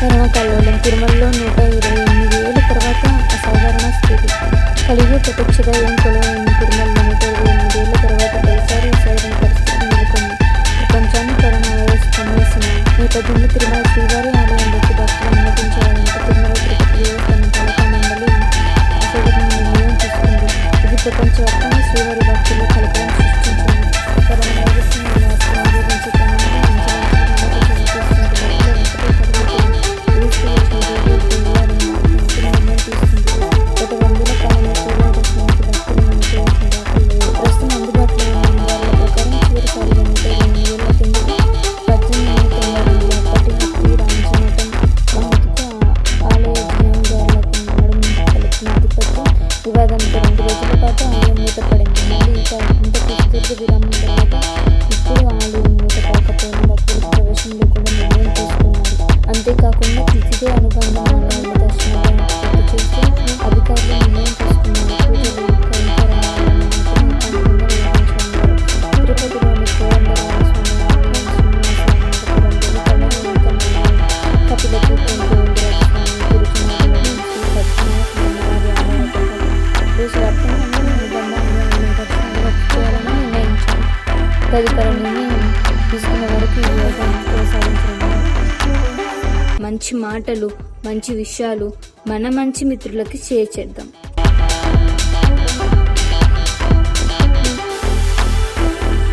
కరణకల్లోలం తిరుమలలో 128 ఏళ్ల తర్వాత అసాధారణ స్థితి. కలియుగ ప్రత్యక్ష దైవం కొలువైన తిరుమలలో 128 ఏళ్ల తర్వాత తొలిసారి అసాధారణ పరిస్థితి నెలకొంది. ప్రపంచాన్ని కరోనా వైరస్ కమ్మేసిన నేపథ్యంలో తిరుమల శ్రీవారి ఆలయంలోకి భక్తులు అనుమతించాలంటే తిరుమల తిరుపతి దేవస్థానం పాలక మండలి అసాధారణ నిర్ణయం తీసుకుంది. ఇది ప్రపంచవ్యాప్తంగా శ్రీవారి భక్తుల్లో కలకలం సృష్టించింది. కరోనా వైరస్ నిరోధించే క్రమంలో వివాదంతో 2 రోజుల పాటు ఆలయం మూతపడింది. మళ్ళీ ఇంతకు సుదీర్ఘ విరామం తర్వాత ఇప్పుడు ఆలయం మూత కాకపోయినా భక్తులకు ప్రవేశం లేకుండా నిర్ణయం తీసుకున్నారు. అంతేకాకుండా తిథితో అనుబంధం ఆలయాల దర్శనాలను పూర్తి చేస్తూ అధికారులు నిర్ణయం తీసుకున్నారు. పూజలు కైంకర్యాలను మాత్రమే ఏకాంతంగా నిర్వహించనున్నారు. తిరుపతిలోని కోదండరామస్వామి ఆలయం, శ్రీనివాస అనంతపురం వెలుకల కపిలతీర్థం గోవిందరాజస్వామి తిరుచునాడు దేశవ్యాప్తంగా నిబంధనలను దర్శనాలు చేయాలని నిర్ణయించారు. తదుపరి నిర్ణయం తీసుకునే వరకు ఈ యోగా కొనసాగించనున్నారు. మంచి మాటలు, మంచి విషయాలు మన మంచి మిత్రులకి షేర్ చేద్దాం.